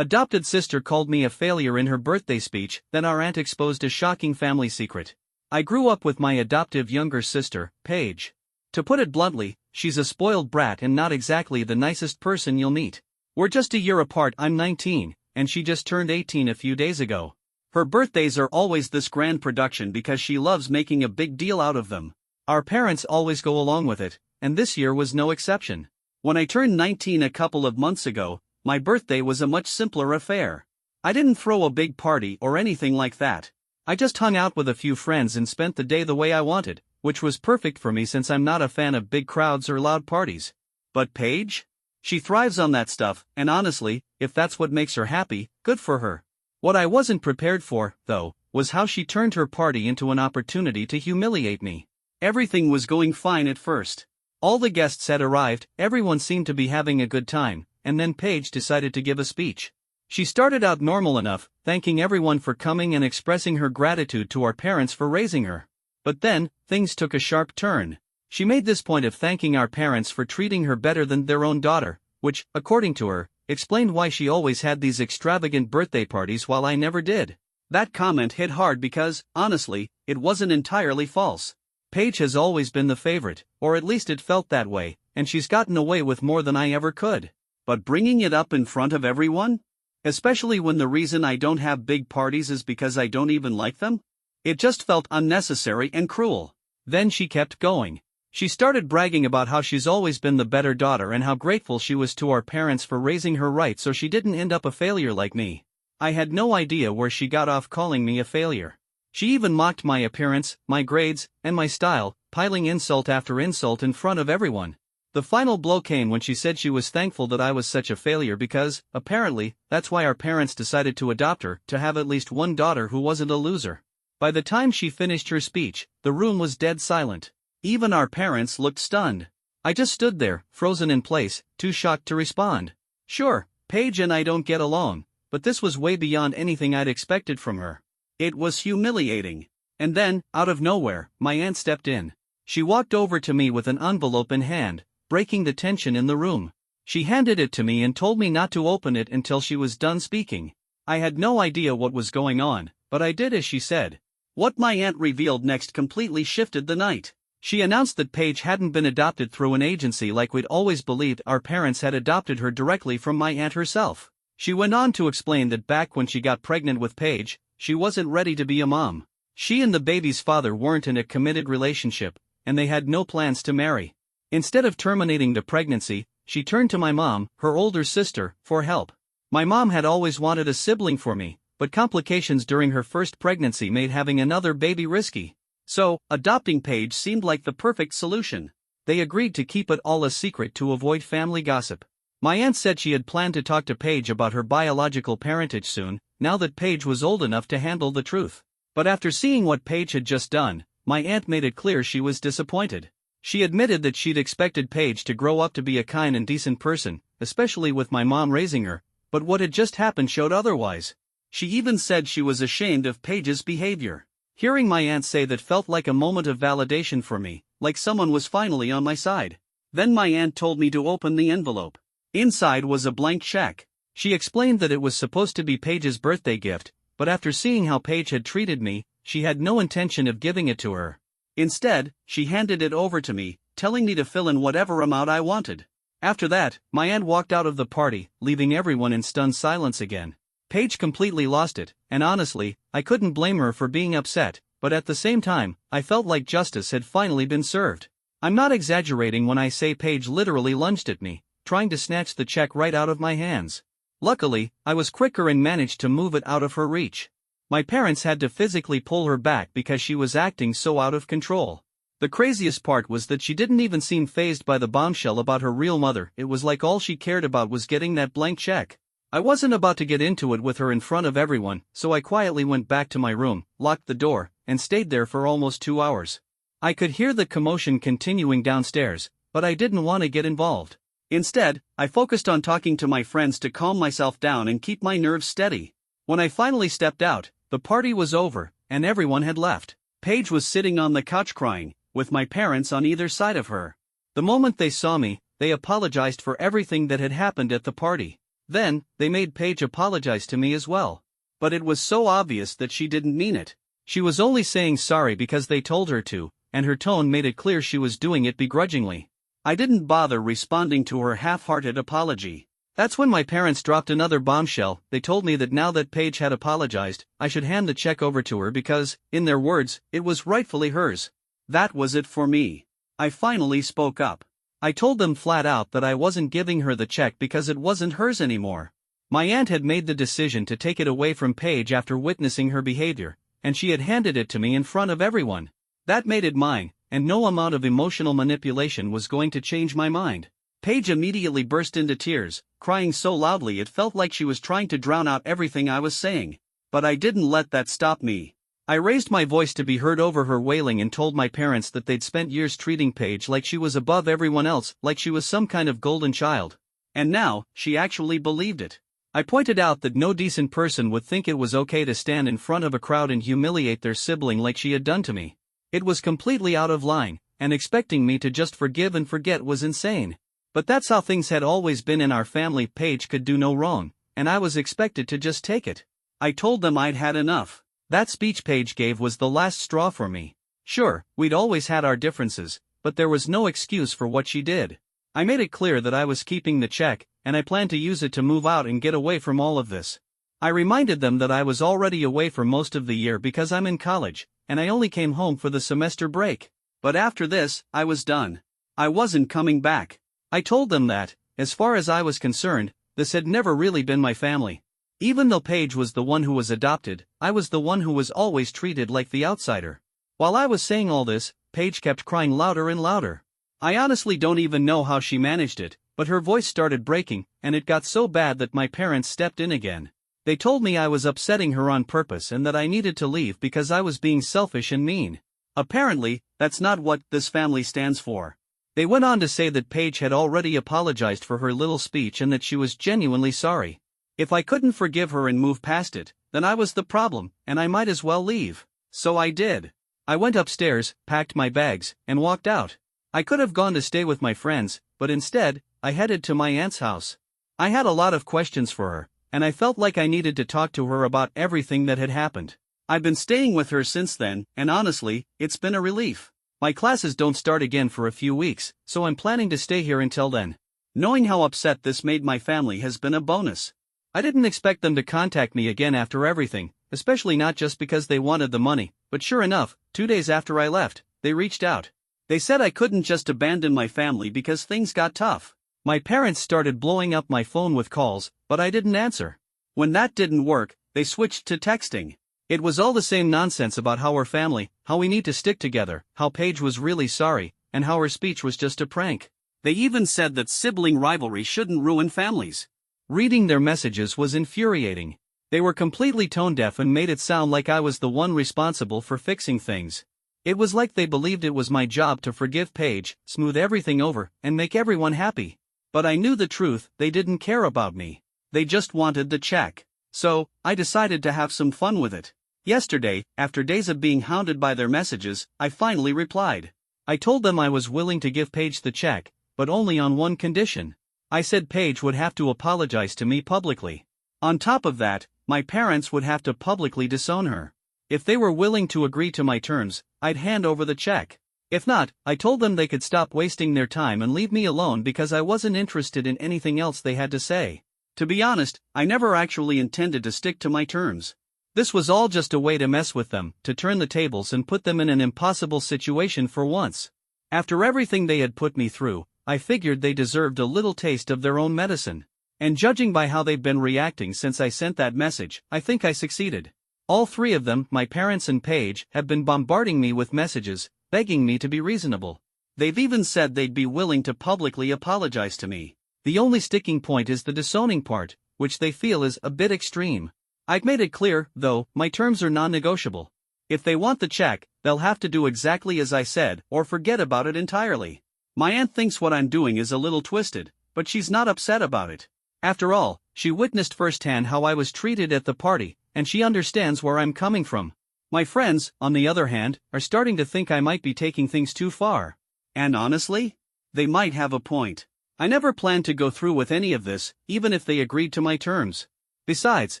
Adopted sister called me a failure in her birthday speech, then our aunt exposed a shocking family secret. I grew up with my adoptive younger sister, Paige. To put it bluntly, she's a spoiled brat and not exactly the nicest person you'll meet. We're just a year apart. I'm 19, and she just turned 18 a few days ago. Her birthdays are always this grand production because she loves making a big deal out of them. Our parents always go along with it, and this year was no exception. When I turned 19 a couple of months ago, my birthday was a much simpler affair. I didn't throw a big party or anything like that. I just hung out with a few friends and spent the day the way I wanted, which was perfect for me since I'm not a fan of big crowds or loud parties. But Paige? She thrives on that stuff, and honestly, if that's what makes her happy, good for her. What I wasn't prepared for, though, was how she turned her party into an opportunity to humiliate me. Everything was going fine at first. All the guests had arrived, everyone seemed to be having a good time, and then Paige decided to give a speech. She started out normal enough, thanking everyone for coming and expressing her gratitude to our parents for raising her. But then, things took a sharp turn. She made this point of thanking our parents for treating her better than their own daughter, which, according to her, explained why she always had these extravagant birthday parties while I never did. That comment hit hard because, honestly, it wasn't entirely false. Paige has always been the favorite, or at least it felt that way, and she's gotten away with more than I ever could. But bringing it up in front of everyone? Especially when the reason I don't have big parties is because I don't even like them? It just felt unnecessary and cruel. Then she kept going. She started bragging about how she's always been the better daughter and how grateful she was to our parents for raising her right so she didn't end up a failure like me. I had no idea where she got off calling me a failure. She even mocked my appearance, my grades, and my style, piling insult after insult in front of everyone. The final blow came when she said she was thankful that I was such a failure because, apparently, that's why our parents decided to adopt her, to have at least one daughter who wasn't a loser. By the time she finished her speech, the room was dead silent. Even our parents looked stunned. I just stood there, frozen in place, too shocked to respond. Sure, Paige and I don't get along, but this was way beyond anything I'd expected from her. It was humiliating. And then, out of nowhere, my aunt stepped in. She walked over to me with an envelope in hand, breaking the tension in the room. She handed it to me and told me not to open it until she was done speaking. I had no idea what was going on, but I did as she said. What my aunt revealed next completely shifted the night. She announced that Paige hadn't been adopted through an agency like we'd always believed. Our parents had adopted her directly from my aunt herself. She went on to explain that back when she got pregnant with Paige, she wasn't ready to be a mom. She and the baby's father weren't in a committed relationship, and they had no plans to marry. Instead of terminating the pregnancy, she turned to my mom, her older sister, for help. My mom had always wanted a sibling for me, but complications during her first pregnancy made having another baby risky. So, adopting Paige seemed like the perfect solution. They agreed to keep it all a secret to avoid family gossip. My aunt said she had planned to talk to Paige about her biological parentage soon, now that Paige was old enough to handle the truth. But after seeing what Paige had just done, my aunt made it clear she was disappointed. She admitted that she'd expected Paige to grow up to be a kind and decent person, especially with my mom raising her, but what had just happened showed otherwise. She even said she was ashamed of Paige's behavior. Hearing my aunt say that felt like a moment of validation for me, like someone was finally on my side. Then my aunt told me to open the envelope. Inside was a blank check. She explained that it was supposed to be Paige's birthday gift, but after seeing how Paige had treated me, she had no intention of giving it to her. Instead, she handed it over to me, telling me to fill in whatever amount I wanted. After that, my aunt walked out of the party, leaving everyone in stunned silence again. Paige completely lost it, and honestly, I couldn't blame her for being upset, but at the same time, I felt like justice had finally been served. I'm not exaggerating when I say Paige literally lunged at me, trying to snatch the check right out of my hands. Luckily, I was quicker and managed to move it out of her reach. My parents had to physically pull her back because she was acting so out of control. The craziest part was that she didn't even seem fazed by the bombshell about her real mother. It was like all she cared about was getting that blank check. I wasn't about to get into it with her in front of everyone, so I quietly went back to my room, locked the door, and stayed there for almost 2 hours. I could hear the commotion continuing downstairs, but I didn't want to get involved. Instead, I focused on talking to my friends to calm myself down and keep my nerves steady. When I finally stepped out, the party was over, and everyone had left. Paige was sitting on the couch crying, with my parents on either side of her. The moment they saw me, they apologized for everything that had happened at the party. Then, they made Paige apologize to me as well. But it was so obvious that she didn't mean it. She was only saying sorry because they told her to, and her tone made it clear she was doing it begrudgingly. I didn't bother responding to her half-hearted apology. That's when my parents dropped another bombshell. They told me that now that Paige had apologized, I should hand the check over to her because, in their words, it was rightfully hers. That was it for me. I finally spoke up. I told them flat out that I wasn't giving her the check because it wasn't hers anymore. My aunt had made the decision to take it away from Paige after witnessing her behavior, and she had handed it to me in front of everyone. That made it mine, and no amount of emotional manipulation was going to change my mind. Paige immediately burst into tears, crying so loudly it felt like she was trying to drown out everything I was saying. But I didn't let that stop me. I raised my voice to be heard over her wailing and told my parents that they'd spent years treating Paige like she was above everyone else, like she was some kind of golden child. And now, she actually believed it. I pointed out that no decent person would think it was okay to stand in front of a crowd and humiliate their sibling like she had done to me. It was completely out of line, and expecting me to just forgive and forget was insane. But that's how things had always been in our family. Paige could do no wrong, and I was expected to just take it. I told them I'd had enough. That speech Paige gave was the last straw for me. Sure, we'd always had our differences, but there was no excuse for what she did. I made it clear that I was keeping the check, and I planned to use it to move out and get away from all of this. I reminded them that I was already away for most of the year because I'm in college, and I only came home for the semester break. But after this, I was done. I wasn't coming back. I told them that, as far as I was concerned, this had never really been my family. Even though Paige was the one who was adopted, I was the one who was always treated like the outsider. While I was saying all this, Paige kept crying louder and louder. I honestly don't even know how she managed it, but her voice started breaking, and it got so bad that my parents stepped in again. They told me I was upsetting her on purpose and that I needed to leave because I was being selfish and mean. Apparently, that's not what this family stands for. They went on to say that Paige had already apologized for her little speech and that she was genuinely sorry. If I couldn't forgive her and move past it, then I was the problem, and I might as well leave. So I did. I went upstairs, packed my bags, and walked out. I could have gone to stay with my friends, but instead, I headed to my aunt's house. I had a lot of questions for her, and I felt like I needed to talk to her about everything that had happened. I've been staying with her since then, and honestly, it's been a relief. My classes don't start again for a few weeks, so I'm planning to stay here until then. Knowing how upset this made my family has been a bonus. I didn't expect them to contact me again after everything, especially not just because they wanted the money, but sure enough, 2 days after I left, they reached out. They said I couldn't just abandon my family because things got tough. My parents started blowing up my phone with calls, but I didn't answer. When that didn't work, they switched to texting. It was all the same nonsense about how we're family, how we need to stick together, how Paige was really sorry, and how her speech was just a prank. They even said that sibling rivalry shouldn't ruin families. Reading their messages was infuriating. They were completely tone-deaf and made it sound like I was the one responsible for fixing things. It was like they believed it was my job to forgive Paige, smooth everything over, and make everyone happy. But I knew the truth, they didn't care about me. They just wanted the check. So, I decided to have some fun with it. Yesterday, after days of being hounded by their messages, I finally replied. I told them I was willing to give Paige the check, but only on one condition. I said Paige would have to apologize to me publicly. On top of that, my parents would have to publicly disown her. If they were willing to agree to my terms, I'd hand over the check. If not, I told them they could stop wasting their time and leave me alone because I wasn't interested in anything else they had to say. To be honest, I never actually intended to stick to my terms. This was all just a way to mess with them, to turn the tables and put them in an impossible situation for once. After everything they had put me through, I figured they deserved a little taste of their own medicine. And judging by how they've been reacting since I sent that message, I think I succeeded. All three of them, my parents and Paige, have been bombarding me with messages, begging me to be reasonable. They've even said they'd be willing to publicly apologize to me. The only sticking point is the disowning part, which they feel is a bit extreme. I've made it clear, though, my terms are non-negotiable. If they want the check, they'll have to do exactly as I said, or forget about it entirely. My aunt thinks what I'm doing is a little twisted, but she's not upset about it. After all, she witnessed firsthand how I was treated at the party, and she understands where I'm coming from. My friends, on the other hand, are starting to think I might be taking things too far. And honestly, they might have a point. I never planned to go through with any of this, even if they agreed to my terms. Besides,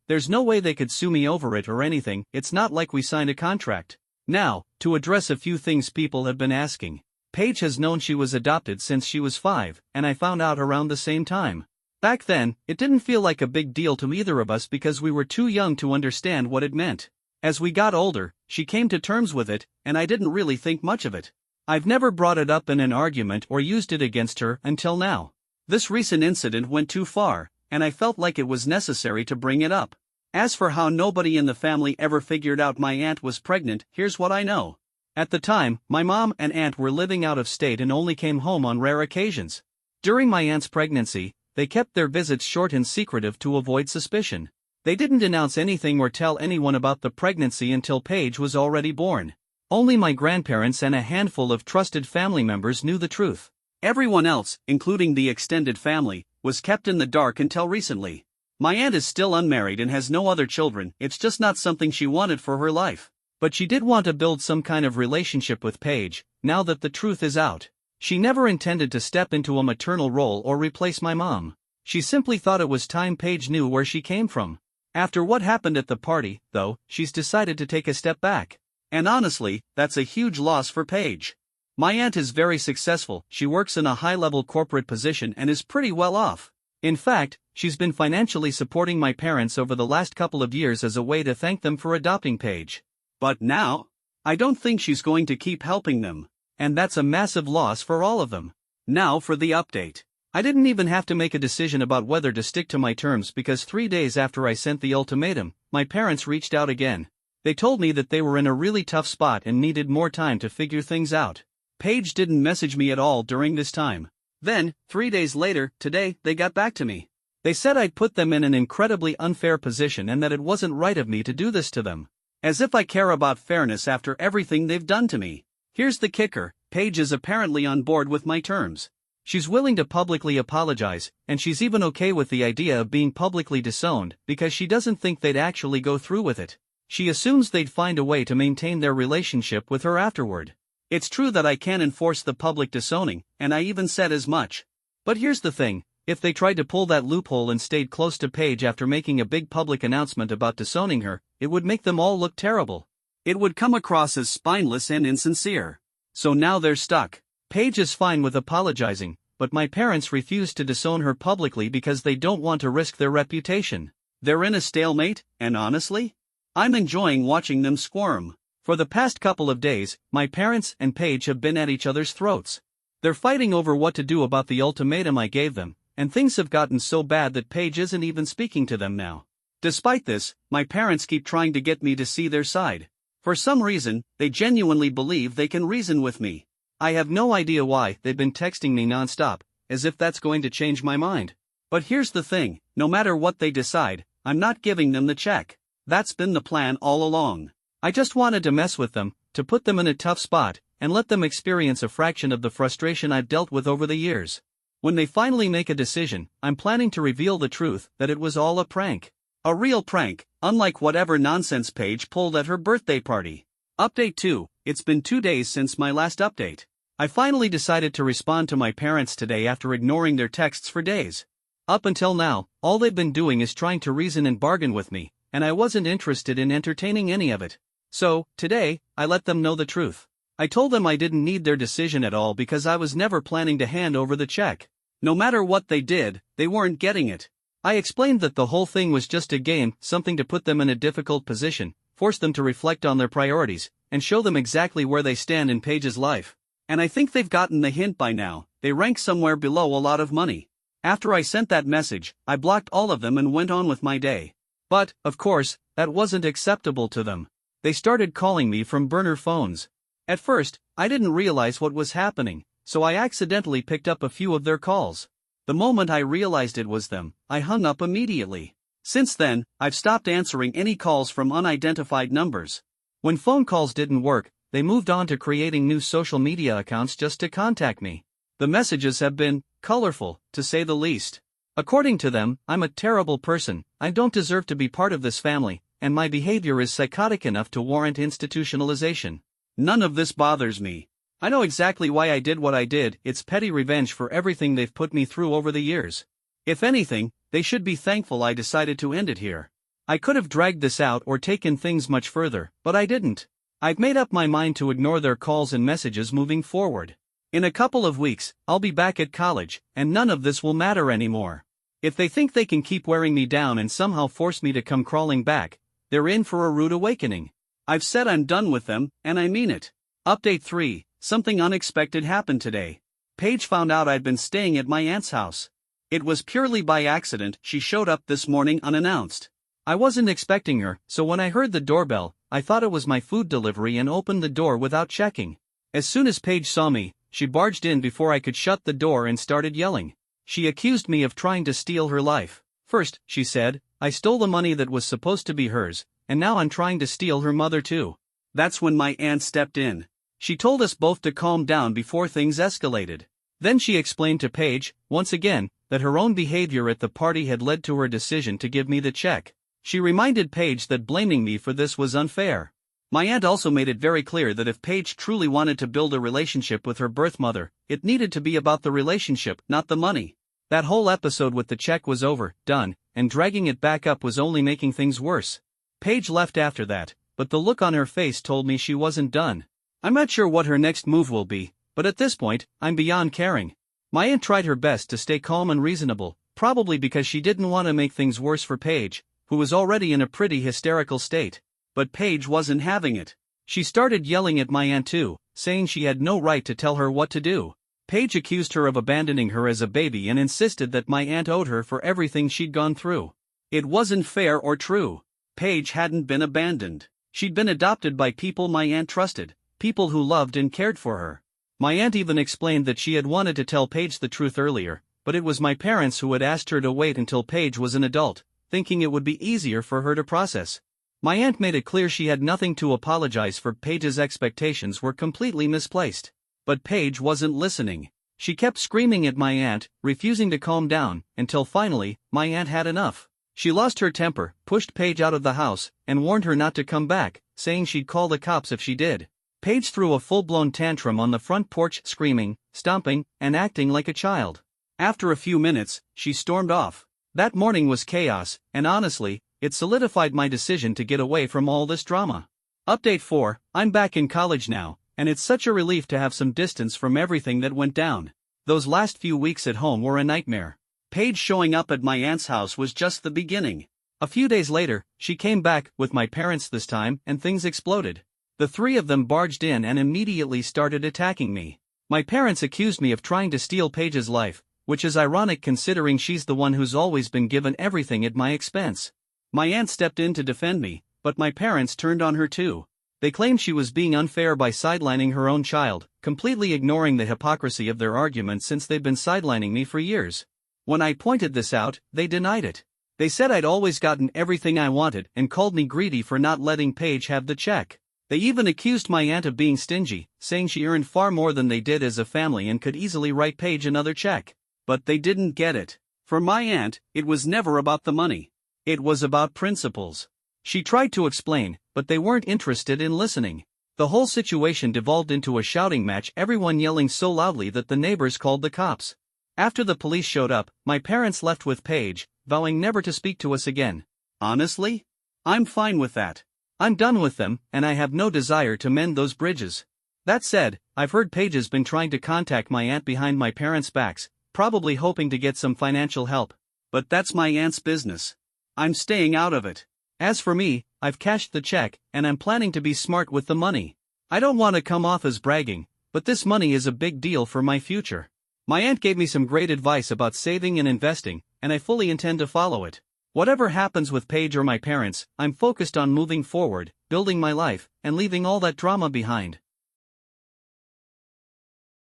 there's no way they could sue me over it or anything, it's not like we signed a contract. Now, to address a few things people have been asking. Paige has known she was adopted since she was 5, and I found out around the same time. Back then, it didn't feel like a big deal to either of us because we were too young to understand what it meant. As we got older, she came to terms with it, and I didn't really think much of it. I've never brought it up in an argument or used it against her until now. This recent incident went too far, and I felt like it was necessary to bring it up. As for how nobody in the family ever figured out my aunt was pregnant, here's what I know. At the time, my mom and aunt were living out of state and only came home on rare occasions. During my aunt's pregnancy, they kept their visits short and secretive to avoid suspicion. They didn't announce anything or tell anyone about the pregnancy until Paige was already born. Only my grandparents and a handful of trusted family members knew the truth. Everyone else, including the extended family, was kept in the dark until recently. My aunt is still unmarried and has no other children, it's just not something she wanted for her life. But she did want to build some kind of relationship with Paige, now that the truth is out. She never intended to step into a maternal role or replace my mom. She simply thought it was time Paige knew where she came from. After what happened at the party, though, she's decided to take a step back. And honestly, that's a huge loss for Paige. My aunt is very successful, she works in a high-level corporate position and is pretty well off. In fact, she's been financially supporting my parents over the last couple of years as a way to thank them for adopting Paige. But now, I don't think she's going to keep helping them. And that's a massive loss for all of them. Now for the update. I didn't even have to make a decision about whether to stick to my terms because 3 days after I sent the ultimatum, my parents reached out again. They told me that they were in a really tough spot and needed more time to figure things out. Paige didn't message me at all during this time. Then, 3 days later, today, they got back to me. They said I'd put them in an incredibly unfair position and that it wasn't right of me to do this to them. As if I care about fairness after everything they've done to me. Here's the kicker, Paige is apparently on board with my terms. She's willing to publicly apologize, and she's even okay with the idea of being publicly disowned because she doesn't think they'd actually go through with it. She assumes they'd find a way to maintain their relationship with her afterward. It's true that I can't enforce the public disowning, and I even said as much. But here's the thing, if they tried to pull that loophole and stayed close to Paige after making a big public announcement about disowning her, it would make them all look terrible. It would come across as spineless and insincere. So now they're stuck. Paige is fine with apologizing, but my parents refuse to disown her publicly because they don't want to risk their reputation. They're in a stalemate, and honestly, I'm enjoying watching them squirm. For the past couple of days, my parents and Paige have been at each other's throats. They're fighting over what to do about the ultimatum I gave them, and things have gotten so bad that Paige isn't even speaking to them now. Despite this, my parents keep trying to get me to see their side. For some reason, they genuinely believe they can reason with me. I have no idea why. They've been texting me nonstop, as if that's going to change my mind. But here's the thing, no matter what they decide, I'm not giving them the check. That's been the plan all along. I just wanted to mess with them, to put them in a tough spot, and let them experience a fraction of the frustration I've dealt with over the years. When they finally make a decision, I'm planning to reveal the truth that it was all a prank. A real prank, unlike whatever nonsense Paige pulled at her birthday party. Update 2, it's been 2 days since my last update. I finally decided to respond to my parents today after ignoring their texts for days. Up until now, all they've been doing is trying to reason and bargain with me, and I wasn't interested in entertaining any of it. So, today, I let them know the truth. I told them I didn't need their decision at all because I was never planning to hand over the check. No matter what they did, they weren't getting it. I explained that the whole thing was just a game, something to put them in a difficult position, force them to reflect on their priorities, and show them exactly where they stand in Paige's life. And I think they've gotten the hint by now, they rank somewhere below a lot of money. After I sent that message, I blocked all of them and went on with my day. But, of course, that wasn't acceptable to them. They started calling me from burner phones. At first, I didn't realize what was happening, so I accidentally picked up a few of their calls. The moment I realized it was them, I hung up immediately. Since then, I've stopped answering any calls from unidentified numbers. When phone calls didn't work, they moved on to creating new social media accounts just to contact me. The messages have been colorful, to say the least. According to them, I'm a terrible person, I don't deserve to be part of this family, and my behavior is psychotic enough to warrant institutionalization. None of this bothers me. I know exactly why I did what I did. It's petty revenge for everything they've put me through over the years. If anything, they should be thankful I decided to end it here. I could have dragged this out or taken things much further, but I didn't. I've made up my mind to ignore their calls and messages moving forward. In a couple of weeks, I'll be back at college, and none of this will matter anymore. If they think they can keep wearing me down and somehow force me to come crawling back, they're in for a rude awakening. I've said I'm done with them, and I mean it. Update 3. Something unexpected happened today. Paige found out I'd been staying at my aunt's house. It was purely by accident she showed up this morning unannounced. I wasn't expecting her, so when I heard the doorbell, I thought it was my food delivery and opened the door without checking. As soon as Paige saw me, she barged in before I could shut the door and started yelling. She accused me of trying to steal her life. First, she said, I stole the money that was supposed to be hers, and now I'm trying to steal her mother too. That's when my aunt stepped in. She told us both to calm down before things escalated. Then she explained to Paige, once again, that her own behavior at the party had led to her decision to give me the check. She reminded Paige that blaming me for this was unfair. My aunt also made it very clear that if Paige truly wanted to build a relationship with her birth mother, it needed to be about the relationship, not the money. That whole episode with the check was over, done, and dragging it back up was only making things worse. Paige left after that, but the look on her face told me she wasn't done. I'm not sure what her next move will be, but at this point, I'm beyond caring. My aunt tried her best to stay calm and reasonable, probably because she didn't want to make things worse for Paige, who was already in a pretty hysterical state. But Paige wasn't having it. She started yelling at my aunt too, saying she had no right to tell her what to do. Paige accused her of abandoning her as a baby and insisted that my aunt owed her for everything she'd gone through. It wasn't fair or true. Paige hadn't been abandoned. She'd been adopted by people my aunt trusted, people who loved and cared for her. My aunt even explained that she had wanted to tell Paige the truth earlier, but it was my parents who had asked her to wait until Paige was an adult, thinking it would be easier for her to process. My aunt made it clear she had nothing to apologize for. Paige's expectations were completely misplaced. But Paige wasn't listening. She kept screaming at my aunt, refusing to calm down, until finally, my aunt had enough. She lost her temper, pushed Paige out of the house, and warned her not to come back, saying she'd call the cops if she did. Paige threw a full-blown tantrum on the front porch, screaming, stomping, and acting like a child. After a few minutes, she stormed off. That morning was chaos, and honestly, it solidified my decision to get away from all this drama. Update 4, I'm back in college now, and it's such a relief to have some distance from everything that went down. Those last few weeks at home were a nightmare. Paige showing up at my aunt's house was just the beginning. A few days later, she came back, with my parents this time, and things exploded. The three of them barged in and immediately started attacking me. My parents accused me of trying to steal Paige's life, which is ironic considering she's the one who's always been given everything at my expense. My aunt stepped in to defend me, but my parents turned on her too. They claimed she was being unfair by sidelining her own child, completely ignoring the hypocrisy of their argument since they've been sidelining me for years. When I pointed this out, they denied it. They said I'd always gotten everything I wanted and called me greedy for not letting Paige have the check. They even accused my aunt of being stingy, saying she earned far more than they did as a family and could easily write Paige another check. But they didn't get it. For my aunt, it was never about the money. It was about principles. She tried to explain, but they weren't interested in listening. The whole situation devolved into a shouting match, everyone yelling so loudly that the neighbors called the cops. After the police showed up, my parents left with Paige, vowing never to speak to us again. Honestly? I'm fine with that. I'm done with them, and I have no desire to mend those bridges. That said, I've heard Paige's been trying to contact my aunt behind my parents' backs, probably hoping to get some financial help. But that's my aunt's business. I'm staying out of it. As for me, I've cashed the check, and I'm planning to be smart with the money. I don't want to come off as bragging, but this money is a big deal for my future. My aunt gave me some great advice about saving and investing, and I fully intend to follow it. Whatever happens with Paige or my parents, I'm focused on moving forward, building my life, and leaving all that drama behind.